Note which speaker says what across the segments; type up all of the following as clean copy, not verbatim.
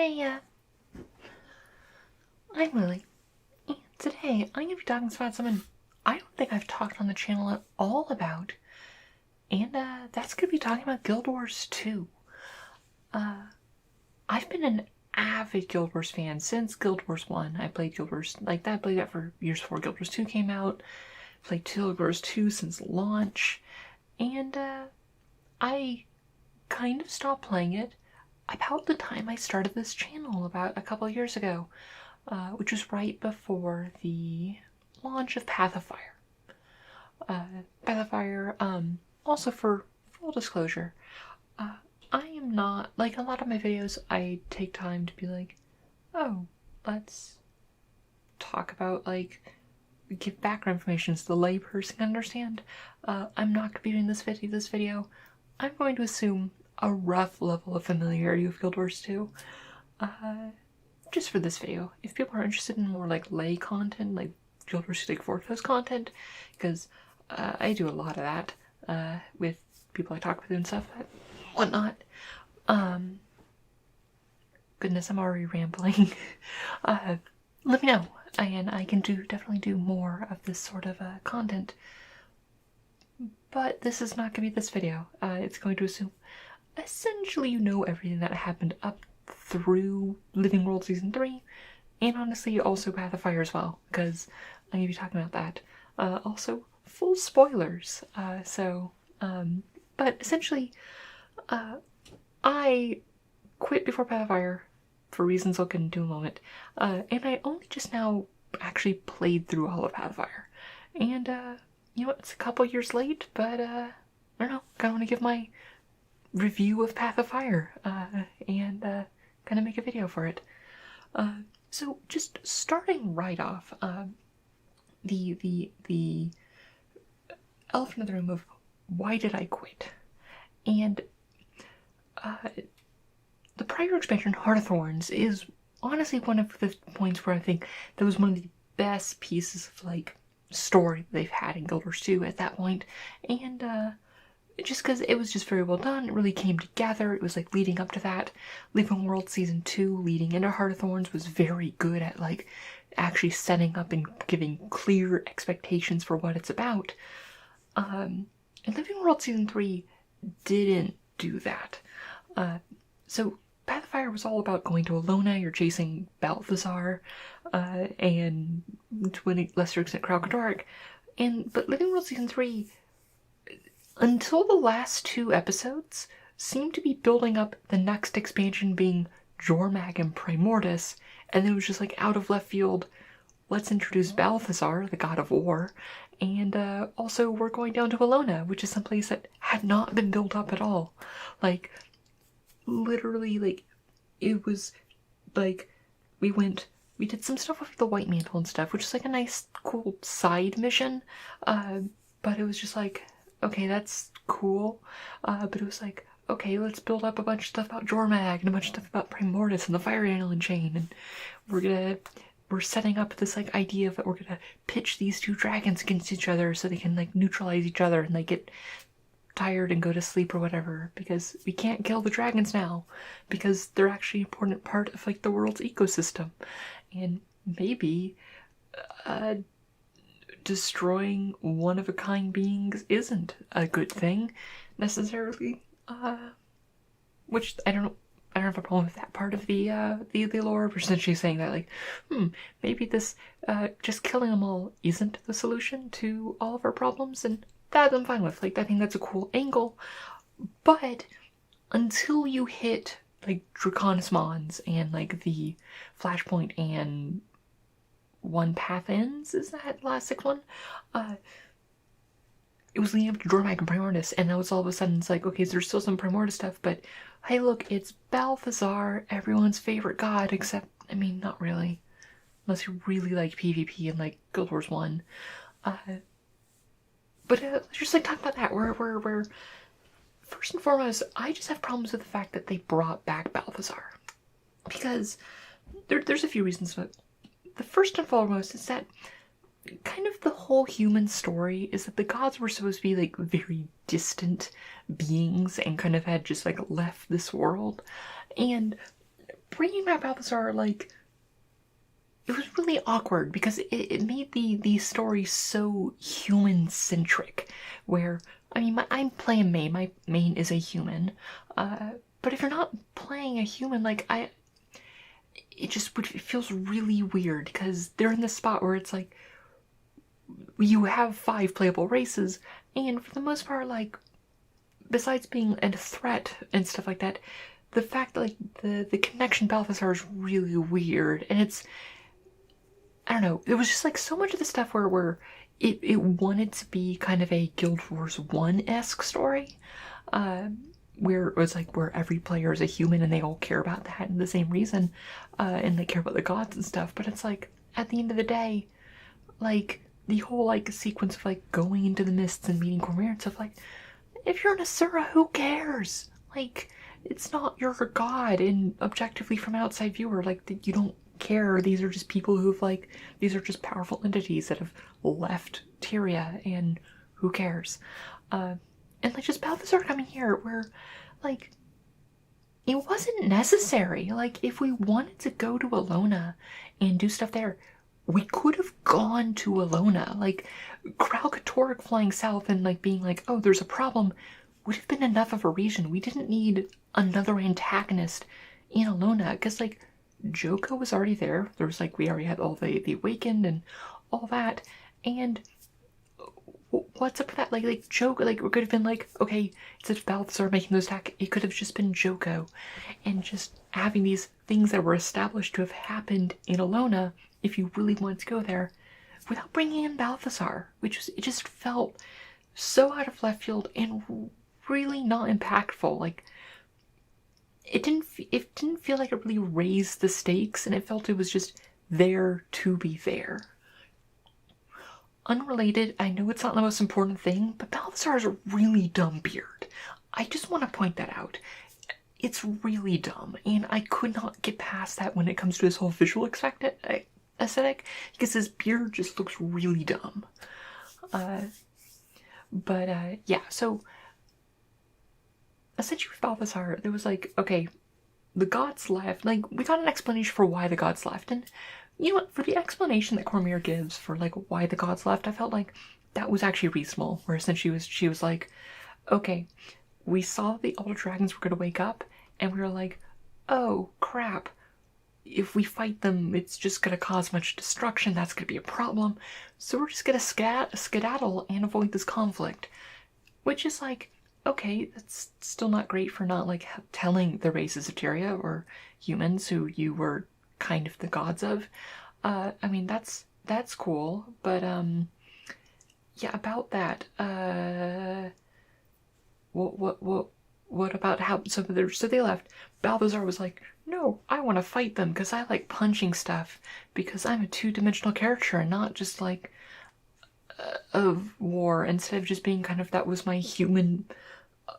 Speaker 1: Hey, I'm Lily, and today I'm going to be talking about something I don't think I've talked on the channel at all about, and that's going to be talking about Guild Wars 2. I've been an avid Guild Wars fan since Guild Wars 1. I played Guild Wars, I played that for years before Guild Wars 2 came out. Played Guild Wars 2 since launch, and I kind of stopped playing it about the time I started this channel about a couple years ago, which was right before the launch of Path of Fire. Also for full disclosure, I am not, like a lot of my videos, I take time to be like, oh, let's talk about, give background information so the layperson can understand. I'm not going to be doing this video. I'm going to assume a rough level of familiarity with Guild Wars 2. Just for this video. If people are interested in more lay content, like Guild Wars 2 Fortress content, because I do a lot of that with people I talk with and stuff, whatnot. Goodness, I'm already rambling. Let me know, and I can definitely do more of this sort of content. But this is not going to be this video. It's going to assume essentially you know everything that happened up through Living World Season 3, and honestly also Path of Fire as well, because I'm going to be talking about that. Also, full spoilers. But essentially, I quit before Path of Fire for reasons I'll get into in a moment, and I only just now actually played through all of Path of Fire. And, you know what, it's a couple years late, but, I don't know, kind of want to give my review of Path of Fire, and kind of make a video for it. So just starting right off, the elephant in the room of why did I quit? And the prior expansion, Heart of Thorns, is honestly one of the points where I think that was one of the best pieces of story they've had in Guild Wars 2 at that point, and just because it was just very well done. It really came together. It was leading up to that. Living World Season 2 leading into Heart of Thorns was very good at actually setting up and giving clear expectations for what it's about. And Living World Season 3 didn't do that. So Path of Fire was all about going to Alona, you're chasing Balthazar, and to a lesser extent Kralkadork. But Living World Season 3, until the last two episodes, seemed to be building up the next expansion being Jormag and Primordus, and then it was just out of left field, let's introduce Balthazar, the god of war, and also we're going down to Alona, which is someplace that had not been built up at all. Literally, it was we did some stuff with the White Mantle and stuff, which is a nice, cool side mission, but it was just okay, that's cool, but it was okay, let's build up a bunch of stuff about Jormag and a bunch of stuff about Primordus and the Fire Alien Chain, and we're setting up this idea that we're gonna pitch these two dragons against each other so they can neutralize each other and get tired and go to sleep or whatever, because we can't kill the dragons now because they're actually an important part of the world's ecosystem, and maybe destroying one-of-a-kind beings isn't a good thing necessarily, which I don't have a problem with that part of the lore, but essentially saying that maybe this just killing them all isn't the solution to all of our problems, and that I'm fine with. I think that's a cool angle, but until you hit Draconis Mons and the Flashpoint and One Path Ends, is that the last 6th one? It was leading up to Jormag and Primordus, and now it's all of a sudden it's okay, so there's still some Primordus stuff, but hey look, it's Balthazar, everyone's favorite god, except, not really. Unless you really like PvP and Guild Wars 1. But let's just talk about that, where first and foremost, I just have problems with the fact that they brought back Balthazar. Because there's a few reasons, but the first and foremost is that kind of the whole human story is that the gods were supposed to be like very distant beings and kind of had just like left this world. And bringing back Balthazar, like, it was really awkward because it made the story so human-centric, where, I mean, I'm playing main, my main is a human, but if you're not playing a human, like, it feels really weird, because they're in this spot where it's like, you have 5 playable races, and for the most part, like, besides being a threat and stuff like that, the fact that, like, the connection Balthazar is really weird, and it's, I don't know, it was just like so much of the stuff where it wanted to be kind of a Guild Wars 1-esque story, where it was like where every player is a human and they all care about that and the same reason, and they care about the gods and stuff, but it's like, at the end of the day, like, the whole, like, sequence of, like, going into the mists and meeting Cormyr and stuff, like, if you're an Asura, who cares? Like, it's not your god, and objectively from an outside viewer, like, you don't care. These are just people who've, like, these are just powerful entities that have left Tyria, and who cares? And, like, just Balthazar coming here, where, like, it wasn't necessary. Like, if we wanted to go to Alona and do stuff there, we could have gone to Alona. Like, Kralkatorrik flying south and, like, being like, oh, there's a problem, would have been enough of a reason. We didn't need another antagonist in Alona, because, like, Joko was already there. There was, like, we already had all the Awakened and all that, and what's up with that? Like Joko, like, it could have been like, okay, instead of Balthazar making those attack, it could have just been Joko, and just having these things that were established to have happened in Alona, if you really wanted to go there, without bringing in Balthazar, which was, it just felt so out of left field and really not impactful. Like, it didn't feel like it really raised the stakes, and it felt it was just there to be there. Unrelated, I know it's not the most important thing, but Balthazar has a really dumb beard. I just want to point that out. It's really dumb, and I could not get past that when it comes to this whole visual aesthetic, because his beard just looks really dumb. Yeah, so essentially with Balthazar, there was like, okay, the gods left. Like, we got an explanation for why the gods left, and you know what, for the explanation that Cormyr gives for, like, why the gods left, I felt like that was actually reasonable, where essentially she was like, okay, we saw the Elder Dragons were going to wake up, and we were like, oh, crap, if we fight them, it's just going to cause much destruction, that's going to be a problem, so we're just going to skedaddle and avoid this conflict. Which is like, okay, that's still not great for not, like, telling the races of Tyria, or humans who you were kind of the gods of. I mean, that's cool, but, yeah, about that, what about how, so they left. Balthazar was like, no, I want to fight them, because I like punching stuff, because I'm a 2-dimensional character, and not just, like, of war, instead of just being kind of, that was my human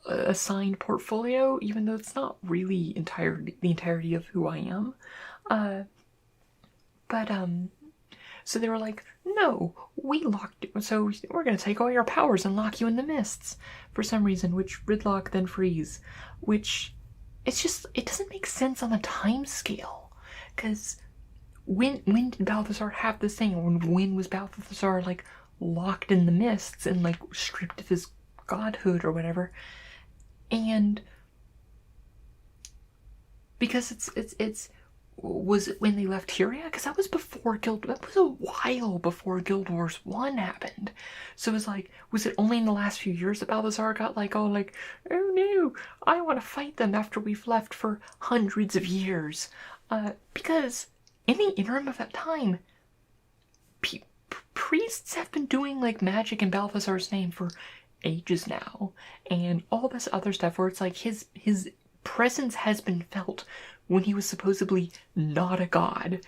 Speaker 1: assigned portfolio, even though it's not really the entirety of who I am. So they were like, no, we locked you, so we're gonna take all your powers and lock you in the mists for some reason, which Gridlock then freeze, which, it's just, it doesn't make sense on the time scale, because when did Balthazar have this thing? When was Balthazar, like, locked in the mists and, like, stripped of his godhood or whatever? And because it's was it when they left Tyria? Because that was a while before Guild Wars 1 happened. So it was like, was it only in the last few years that Balthazar got, like, all like, oh no, I want to fight them after we've left for hundreds of years? Because in the interim of that time, priests have been doing, like, magic in Balthazar's name for ages now, and all this other stuff where it's like his presence has been felt when he was supposedly not a god,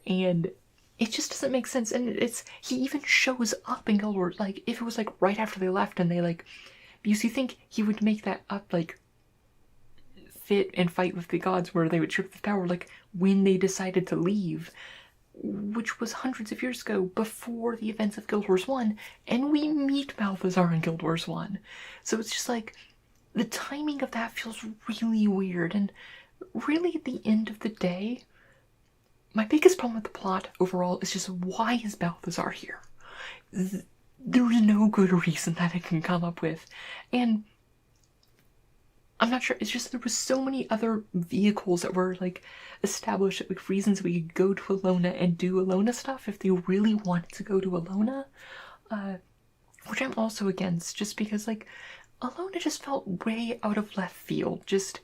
Speaker 1: and it just doesn't make sense. And he even shows up in Guild Wars, like, if it was, like, right after they left, and they, like, because you think he would make that up, like, fit and fight with the gods, where they would strip the power, like, when they decided to leave, which was hundreds of years ago, before the events of Guild Wars 1, and we meet Balthazar in Guild Wars 1. So it's just like, the timing of that feels really weird, and really at the end of the day, my biggest problem with the plot overall is just, why is Balthazar here? There is no good reason that I can come up with. And I'm not sure, it's just there was so many other vehicles that were like established, like reasons we could go to Alona and do Alona stuff if they really wanted to go to Alona. Which I'm also against, just because like Alona just felt way out of left field. Just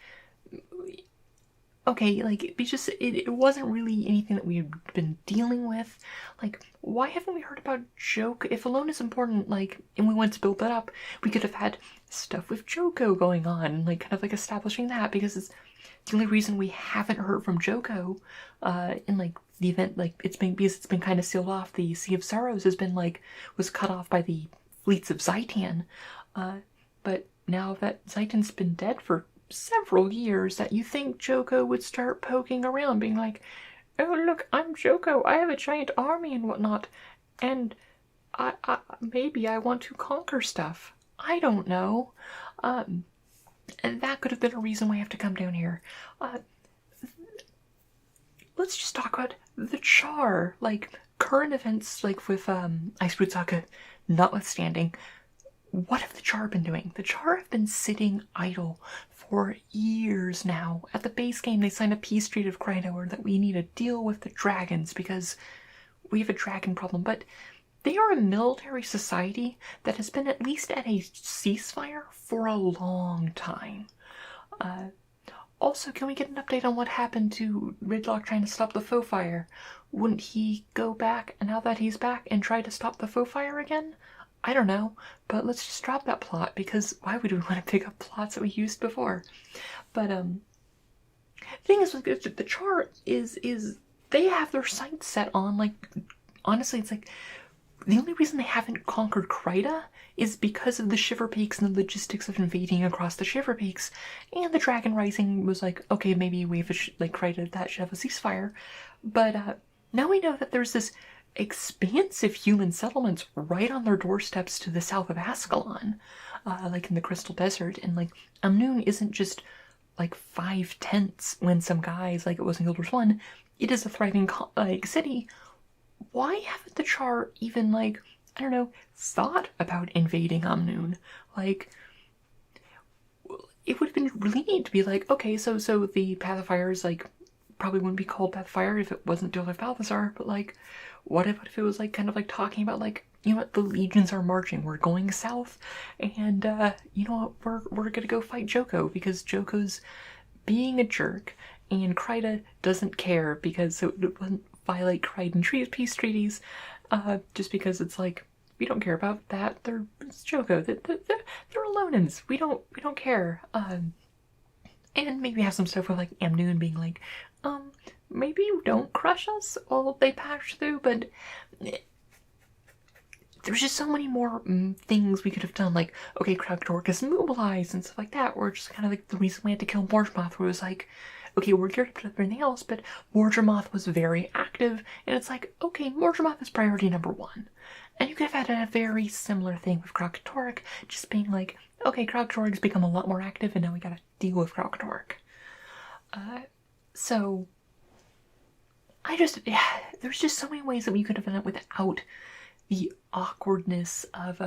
Speaker 1: okay, like it wasn't really anything that we had been dealing with. Like, why haven't we heard about Joko? If Alone is important, like, and we want to build that up, we could have had stuff with Joko going on, like kind of like establishing that, because it's the only reason we haven't heard from Joko in like the event, like it's been kind of sealed off. The Sea of Sorrows has been like was cut off by the fleets of Zaitan, but now that Zaitan's been dead for several years, that you think Joko would start poking around, being like, "Oh look, I'm Joko. I have a giant army and whatnot, and I maybe I want to conquer stuff. I don't know." And that could have been a reason why I have to come down here. Let's just talk about the Char, like current events, like with Ice Root Saga notwithstanding. What have the Char been doing? The Char have been sitting idle for years now. At the base game, they signed a peace treaty of Krynoa that we need to deal with the dragons because we have a dragon problem. But they are a military society that has been at least at a ceasefire for a long time. Also, can we get an update on what happened to Ridlock trying to stop the faux fire? Wouldn't he go back, and now that he's back, and try to stop the faux fire again? I don't know, but let's just drop that plot, because why would we want to pick up plots that we used before? But, the thing is, like, the Char is they have their sights set on, like, honestly, it's like, the only reason they haven't conquered Kryta is because of the Shiver Peaks and the logistics of invading across the Shiver Peaks. And the Dragon Rising was like, okay, maybe we have like Kryta that should have a ceasefire. But now we know that there's this expansive human settlements right on their doorsteps to the south of Ascalon, like in the Crystal Desert. And like Amnoon isn't just like 5 tents when some guys, like it was in Guild Wars 1, it is a thriving like city. Why haven't the Char even, like, I don't know, thought about invading Amnoon? Like, it would have been really neat to be like, okay, so the Path of Fire is, like, probably wouldn't be called Path of Fire if it wasn't dealing with Balthazar, but, like, what if it was, like, kind of, like, talking about, like, you know what, the legions are marching, we're going south, and, you know what, we're gonna go fight Joko, because Joko's being a jerk, and Kryta doesn't care, because it wouldn't violate Kryden peace treaties, just because it's like, we don't care about that. It's Joko. They're Alonans. We don't care. And maybe have some stuff with like Amnoon being like, maybe you don't crush us while they patch through, but there's just so many more things we could have done, like, okay, Kragdork is mobilized and stuff like that, or just kind of like the reason we had to kill Morgemoth, where it was like, okay, we're geared up to everything else, but Morgemoth was very active, and it's like, okay, Morgemoth is priority number 1. And you could have had a very similar thing with Kragdork, just being like, okay, Kragdork's become a lot more active, and now we gotta deal with Kragdork. So, there's just so many ways that we could have done it without the awkwardness of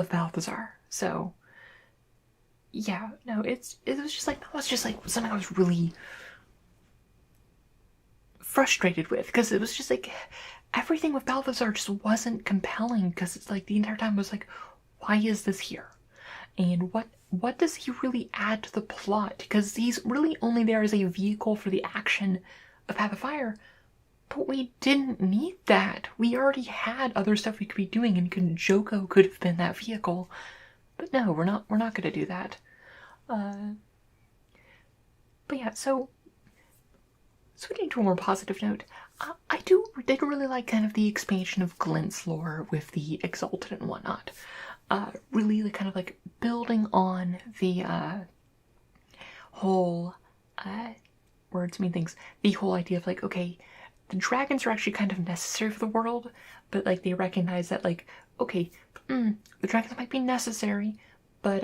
Speaker 1: Balthazar. So yeah, no, it was just like, that was just like something I was really frustrated with, because it was just like everything with Balthazar just wasn't compelling, because it's like the entire time I was like, why is this here? And what does he really add to the plot? Because he's really only there as a vehicle for the action of Path of Fire. But we didn't need that. We already had other stuff we could be doing, and Joko could have been that vehicle. But no, we're not gonna do that. But yeah, so switching to a more positive note, I did really like kind of the expansion of Glint's lore with the Exalted and whatnot. Really kind of like building on the whole words mean things. The whole idea of like, okay, the dragons are actually kind of necessary for the world, but like they recognize that like, okay, the dragons might be necessary, but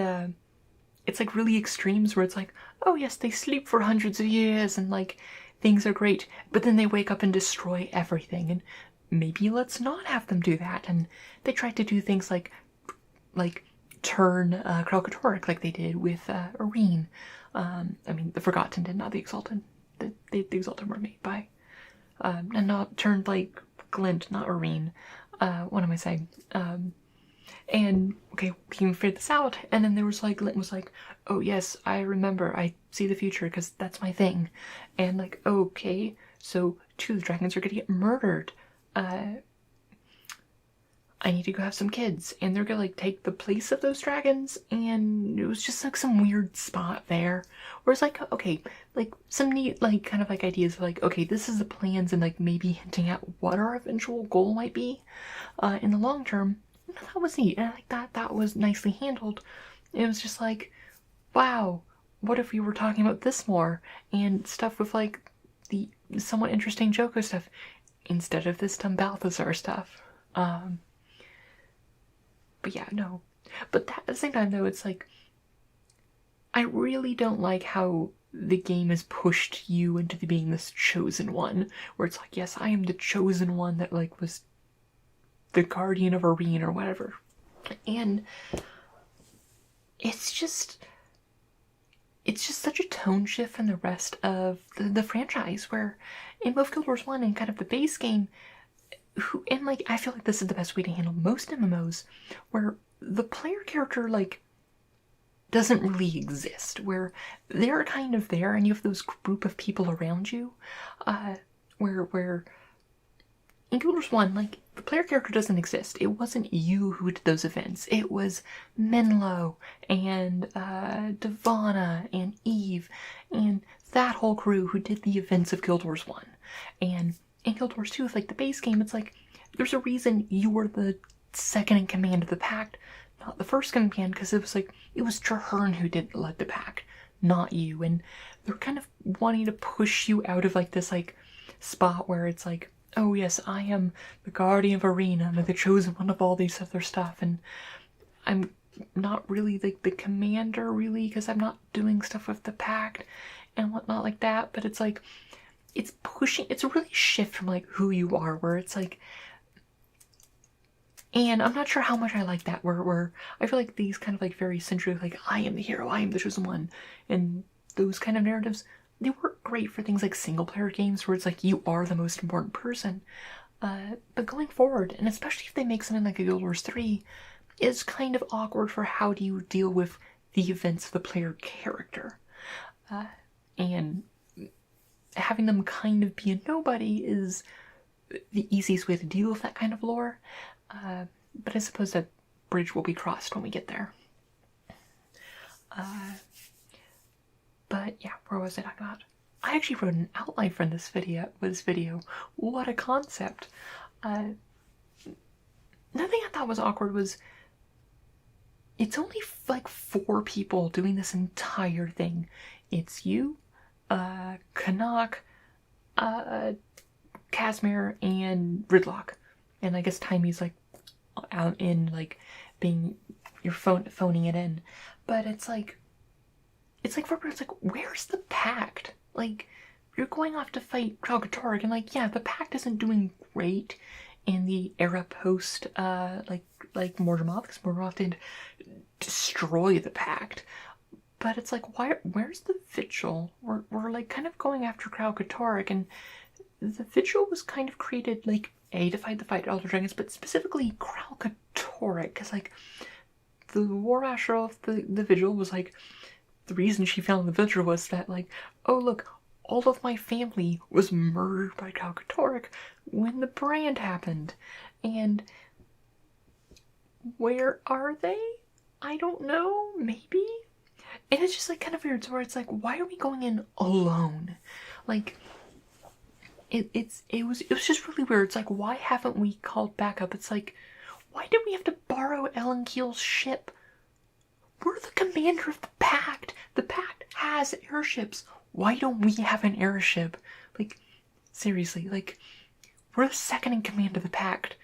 Speaker 1: it's like really extremes where it's like, oh yes, they sleep for hundreds of years and like things are great, but then they wake up and destroy everything, and maybe let's not have them do that. And they tried to do things like turn Kralkatorrik like they did with Irene. I mean, the Forgotten did, not the Exalted. The Exalted were made by, and not turned like Glint, not Irene. What am I saying? And okay, we can figure this out. And then there was like, Glint was like, oh yes, I remember, I see the future because that's my thing. And like, okay, so 2 of the dragons are gonna get murdered. I need to go have some kids, and they're gonna like take the place of those dragons. And it was just like some weird spot there where it's like, okay, like some neat like kind of like ideas of like, okay, this is the plans, and like maybe hinting at what our eventual goal might be in the long term. That was neat, and I like that was nicely handled. It was just like, wow, what if we were talking about this more, and stuff with like the somewhat interesting Joko stuff instead of this dumb Balthazar stuff. But yeah, no. But at the same time, though, it's like, I really don't like how the game has pushed you into being this chosen one, where it's like, yes, I am the chosen one that like was the guardian of Irene or whatever. And it's just such a tone shift from the rest of the franchise, where in both Guild Wars 1 and kind of the base game, and like I feel like this is the best way to handle most MMOs, where the player character like doesn't really exist, where they're kind of there and you have those group of people around you, where in Guild Wars 1, like, the player character doesn't exist. It wasn't you who did those events. It was Menlo and Devana and Eve and that whole crew who did the events of Guild Wars 1. And in Guild Wars 2, with like the base game, it's like, there's a reason you were the second in command of the Pact, not the first in command, because it was Traherne who led the Pact, not you. And they're kind of wanting to push you out of like this like spot where it's like, oh yes, I am the guardian of Irene, I'm the chosen one of all these other stuff, and I'm not really like the commander really, because I'm not doing stuff with the Pact and whatnot like that. But it's like, it's a really shift from like who you are, where it's like, and I'm not sure how much I like that, where I feel like these kind of like very centric, like I am the hero, I am the chosen one, and those kind of narratives, they work great for things like single player games where it's like you are the most important person. But going forward, and especially if they make something like a Guild Wars 3, is kind of awkward for how do you deal with the events of the player character. And having them kind of be a nobody is the easiest way to deal with that kind of lore. But I suppose that bridge will be crossed when we get there. But yeah, where was I talking about? I actually wrote an outline for this video. What a concept. Nothing I thought was awkward was it's only like 4 people doing this entire thing. It's you, Canuck, Casimir, and Gridlock. And I guess Timey's like out in like being your phoning it in. But it's like where's the Pact? Like, you're going off to fight Kralkatorrik, and like, yeah, the Pact isn't doing great in the era post like Morgomoth, because Morgomoth did destroy the Pact. But it's like, where's the Vigil? We're like kind of going after Kralkatorrik, and the Vigil was kind of created like to fight the Elder Dragons, but specifically Kralkatorrik, because like the War Master of the Vigil was like, the reason she found the Vigil was that like, oh look, all of my family was murdered by Kralkatorrik when the brand happened. And where are they? I don't know, maybe? And it's just like kind of weird, so where it's like, why are we going in alone? Like, it was just really weird. It's like, why haven't we called backup? It's like, why did we have to borrow Ellen Keel's ship? We're the commander of the Pact. The Pact has airships. Why don't we have an airship? Like, seriously, like, we're the second in command of the Pact.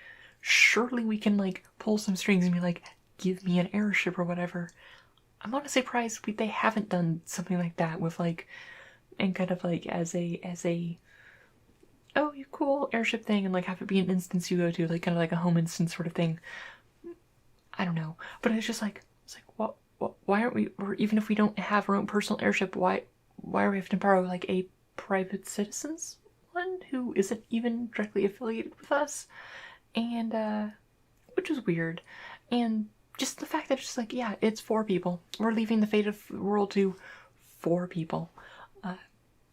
Speaker 1: Surely we can, like, pull some strings and be like, give me an airship or whatever. I'm honestly surprised they haven't done something like that with like, and kind of like as a oh, you cool airship thing, and like have it be an instance you go to, like kind of like a home instance sort of thing. I don't know, but it's just like, it's like, what why aren't we, or even if we don't have our own personal airship, why are we having to borrow like a private citizen's one who isn't even directly affiliated with us? And which is weird. And just the fact that it's just like, yeah, it's 4 people. We're leaving the fate of the world to 4 people.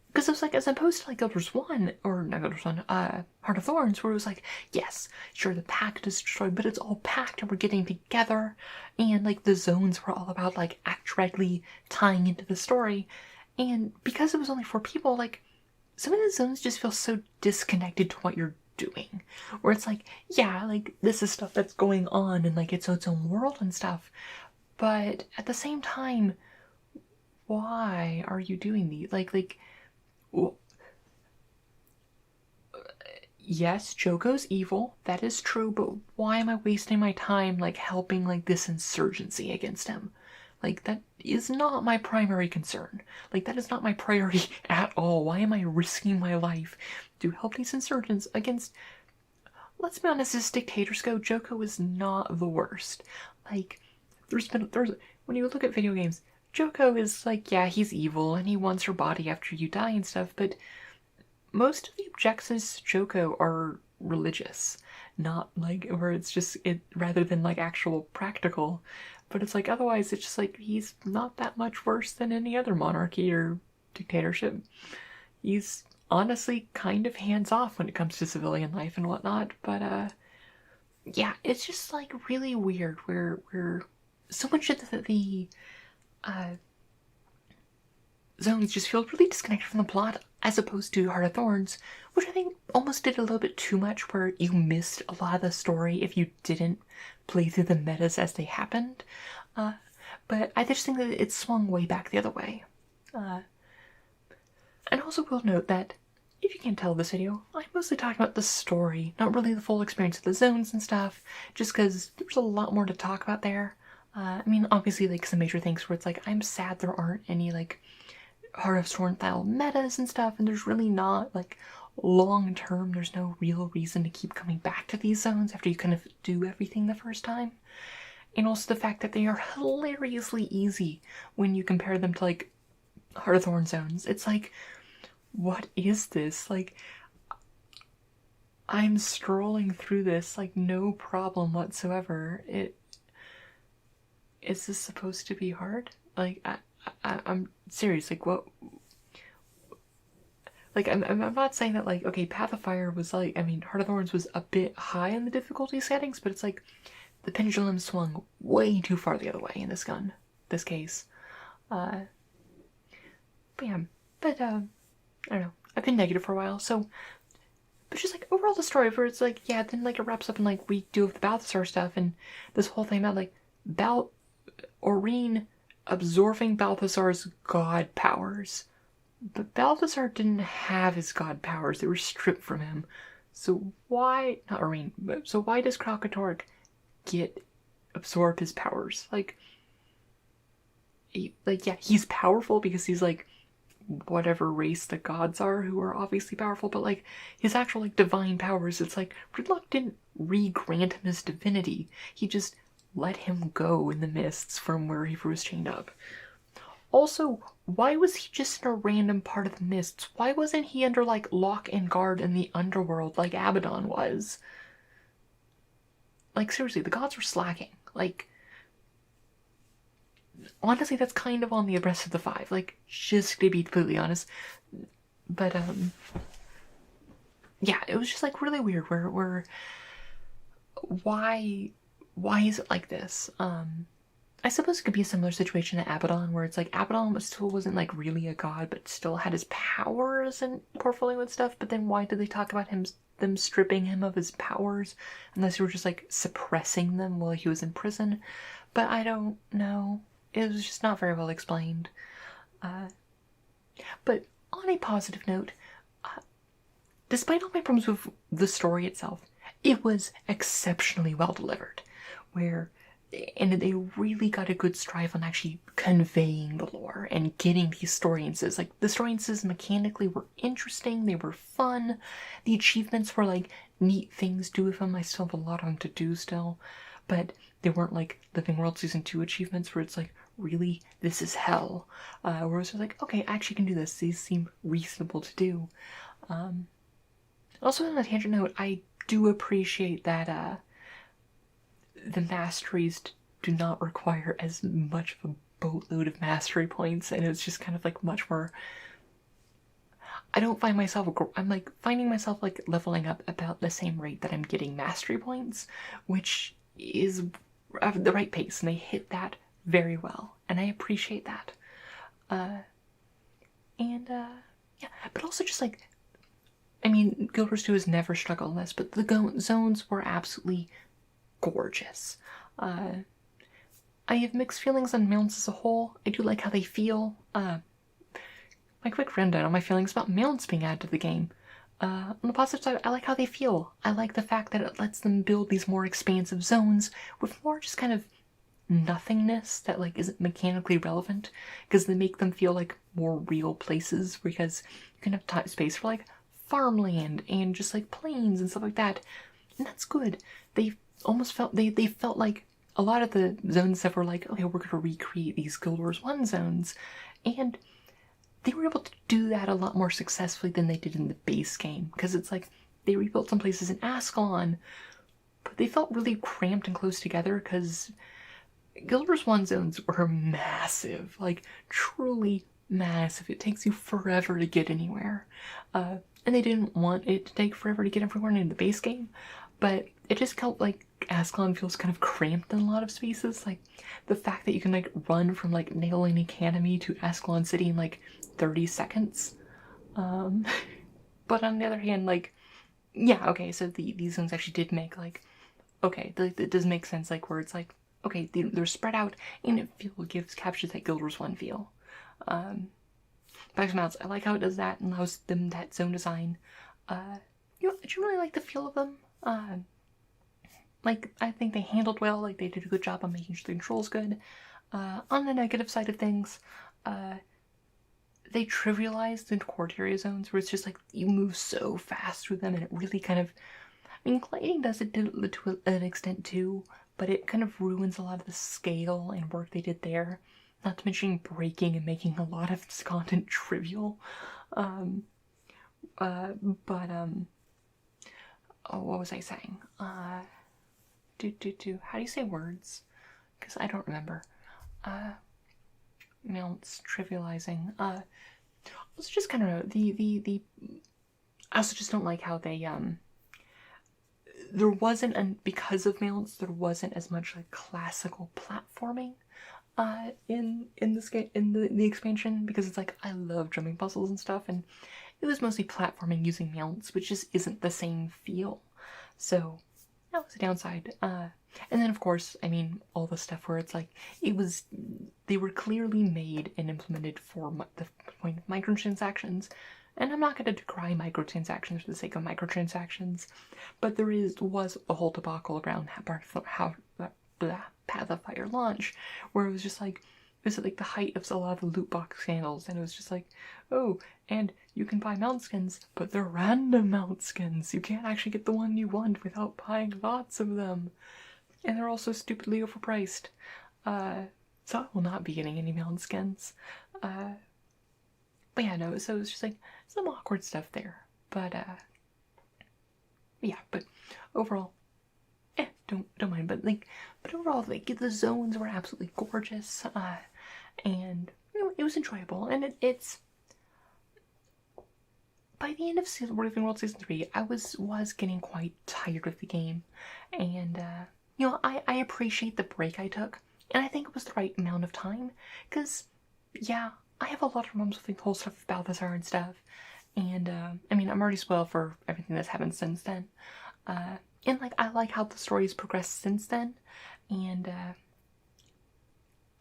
Speaker 1: Because it was like, as opposed to like Guilders 1, or not Guilders 1, Heart of Thorns, where it was like, yes, sure, the pact is destroyed, but it's all packed and we're getting together. And like the zones were all about like directly tying into the story. And because it was only 4 people, like some of the zones just feel so disconnected to what you're doing. Where it's like, yeah, like this is stuff that's going on and like it's its own world and stuff. But at the same time, why are you doing these? Well, yes, Joko's evil, that is true, but why am I wasting my time like helping like this insurgency against him? Like that is not my primary concern. Like that is not my priority at all. Why am I risking my life to help these insurgents against, let's be honest, as dictators go, Joko is not the worst. Like there's when you look at video games, Joko is like, yeah, he's evil and he wants your body after you die and stuff, but most of the objections to Joko are religious, not like, where it's just it rather than like actual practical. But it's like otherwise it's just like he's not that much worse than any other monarchy or dictatorship. He's honestly kind of hands off when it comes to civilian life and whatnot, but yeah, it's just like really weird where so much of the uh zones just feel really disconnected from the plot, as opposed to Heart of Thorns, which I think almost did a little bit too much, where you missed a lot of the story if you didn't play through the metas as they happened. But I just think that it swung way back the other way. And also will note that, if you can't tell this video, I'm mostly talking about the story, not really the full experience of the zones and stuff, just because there's a lot more to talk about there. I mean, obviously, like, some major things where it's like, I'm sad there aren't any, like, Heart of Thorn style metas and stuff, and there's really not, like, long term, there's no real reason to keep coming back to these zones after you kind of do everything the first time. And also the fact that they are hilariously easy when you compare them to, like, Heart of Thorn zones. It's like, what is this? Like, I'm strolling through this, like, no problem whatsoever. Is this supposed to be hard? Like, I'm serious, like, what? Like, I'm not saying that, like, okay, Path of Fire was, like, I mean, Heart of Thorns was a bit high in the difficulty settings, but it's like, the pendulum swung way too far the other way in this case. But yeah, but, I don't know, I've been negative for a while, so, but just, like, overall the story, where it's like, yeah, then, like, it wraps up in, like, we do with the Balthazar stuff, and this whole thing about, like, Aurene absorbing Balthazar's god powers. But Balthazar didn't have his god powers, they were stripped from him. So why, not Aurene, but so why does Kralkatorrik absorb his powers? Like, yeah, he's powerful because he's, like, whatever race the gods are, who are obviously powerful, but, like, his actual, like, divine powers, it's like, Gridlock didn't re-grant him his divinity. He just let him go in the mists from where he was chained up. Also, why was he just in a random part of the mists? Why wasn't he under, like, lock and guard in the underworld like Abaddon was? Like, seriously, the gods were slacking. Like, honestly, that's kind of on the rest of the 5. Like, just to be completely honest. But, yeah, it was just, like, really weird where why is it like this? I suppose it could be a similar situation to Abaddon, where it's like Abaddon still wasn't like really a god, but still had his powers and portfolio and stuff. But then why did they talk about them stripping him of his powers, unless they were just like suppressing them while he was in prison? But I don't know. It was just not very well explained. But on a positive note, despite all my problems with the story itself, it was exceptionally well delivered. Where and they really got a good strive on actually conveying the lore and getting these story instances. Like, the story instances mechanically were interesting, they were fun, the achievements were like neat things to do with them. I still have a lot of them to do still, but they weren't like Living World Season 2 achievements where it's like, really, this is hell. Where it's like, okay, I actually can do this, these seem reasonable to do. Also, on a tangent note, I do appreciate that the masteries do not require as much of a boatload of mastery points, and it's just kind of like much more. I don't find myself, I'm like finding myself like leveling up about the same rate that I'm getting mastery points, which is at the right pace, and they hit that very well, and I appreciate that. Yeah, but also just like, I mean, Guild Wars 2 has never struggled in this, but the zones were absolutely gorgeous. I have mixed feelings on mounts as a whole. I do like how they feel. My quick rundown on my feelings about mounts being added to the game. On the positive side, I like how they feel. I like the fact that it lets them build these more expansive zones with more just kind of nothingness that like isn't mechanically relevant, because they make them feel like more real places, because you can have space for like farmland and just like plains and stuff like that, and that's good. They almost felt they felt like a lot of the zones that were like, okay, we're gonna recreate these Guild Wars 1 zones, and they were able to do that a lot more successfully than they did in the base game, because it's like they rebuilt some places in Ascalon, but they felt really cramped and close together, because Guild Wars 1 zones were massive, like truly massive. It takes you forever to get anywhere, and they didn't want it to take forever to get everywhere in the base game, but it just felt like Ascalon feels kind of cramped in a lot of spaces. Like the fact that you can like run from like Nailin Academy to Ascalon City in like 30 seconds. But on the other hand, like, yeah, okay, so these zones actually did make like, okay, it does make sense, like where it's like, okay, they're spread out and it captures that Guild Wars 1 feel. Back to mounts, I like how it does that and allows them that zone design. I generally like the feel of them. Like, I think they handled well, like they did a good job on making sure the control's good. On the negative side of things, they trivialized the court area zones, where it's just like, you move so fast through them, and it really kind of, I mean, gliding does it to an extent too, but it kind of ruins a lot of the scale and work they did there. Not to mention breaking and making a lot of content trivial. Oh, what was I saying? How do you say words? Because I don't remember. Mounts, trivializing. It's just kind of the. I also just don't like how they there wasn't, because of mounts, there wasn't as much like classical platforming in this game, in the expansion, because it's like, I love jumping puzzles and stuff, and it was mostly platforming using mounts, which just isn't the same feel. So that was a downside. And then of course, I mean, all the stuff where it's like, they were clearly made and implemented for the point of microtransactions. And I'm not going to decry microtransactions for the sake of microtransactions, but there was a whole debacle around how Path of Fire launch, where it was just like, it was at like the height of a lot of the loot box scandals, and it was just like, oh, and you can buy mount skins, but they're random mount skins. You can't actually get the one you want without buying lots of them. And they're also stupidly overpriced. So I will not be getting any mount skins. But yeah, no, so it's just like some awkward stuff there. But yeah, but overall, don't mind. But overall, like, the zones were absolutely gorgeous. And it was enjoyable. And it's by the end of Living World Season 3, I was getting quite tired of the game. And I appreciate the break I took, and I think it was the right amount of time, because yeah, I have a lot of problems with the whole stuff with Balthazar and stuff, and I mean, I'm already spoiled for everything that's happened since then, and like, I like how the story's progressed since then, and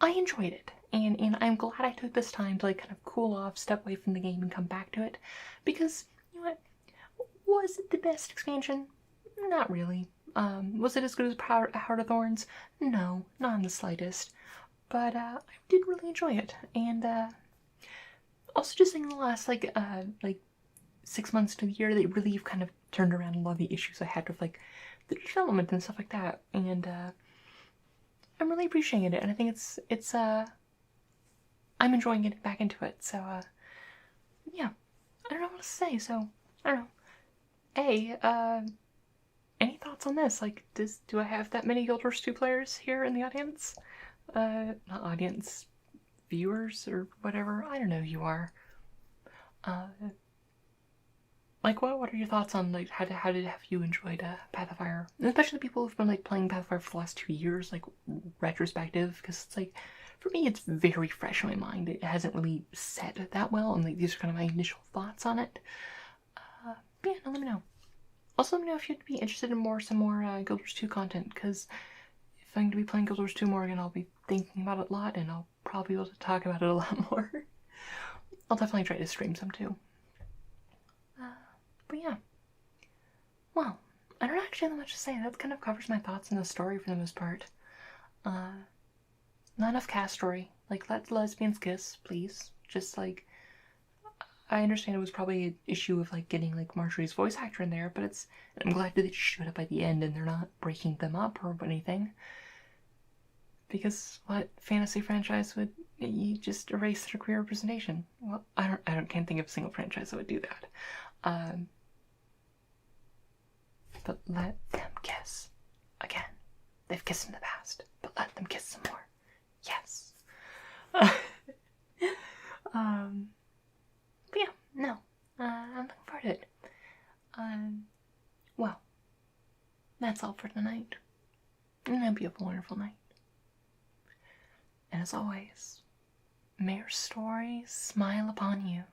Speaker 1: I enjoyed it, and I'm glad I took this time to like kind of cool off, step away from the game, and come back to it, because, you know what, was it the best expansion? Not really. Was it as good as Heart of Thorns? No, not in the slightest. But I did really enjoy it, and also just in the last like 6 months to the year, they really have kind of turned around a lot of the issues I had with like the development and stuff like that, and I'm really appreciating it, and I think it's I'm enjoying getting back into it. So yeah, I don't know what to say. So I don't know. Any thoughts on this? Like, do I have that many Guild Wars 2 players here in the audience? Not audience, viewers or whatever. I don't know who you are. Like, what are your thoughts on like how have you enjoyed Path of Fire? And especially the people who've been like playing Path of Fire for the last 2 years, like retrospective, because it's like for me it's very fresh in my mind. It hasn't really set that well, and like these are kind of my initial thoughts on it. But yeah, no, let me know. Also, let me know if you'd be interested in some more Guild Wars 2 content, because if I'm going to be playing Guild Wars 2 more again, I'll be thinking about it a lot, and I'll probably be able to talk about it a lot more. I'll definitely try to stream some too. But yeah. Well, I don't actually have much to say. That kind of covers my thoughts on the story for the most part. Not enough cast story. Like, let lesbians kiss, please. Just like, I understand it was probably an issue of like getting like Marjorie's voice actor in there, but I'm glad that they showed up by the end and they're not breaking them up or anything. Because what fantasy franchise would you just erase their queer representation? Well, can't think of a single franchise that would do that. But let them kiss again. They've kissed in the past, but let them kiss some more. Yes. But yeah, no. I'm looking forward to it. Well, that's all for tonight. And I hope you have a wonderful night. And as always, may your stories smile upon you.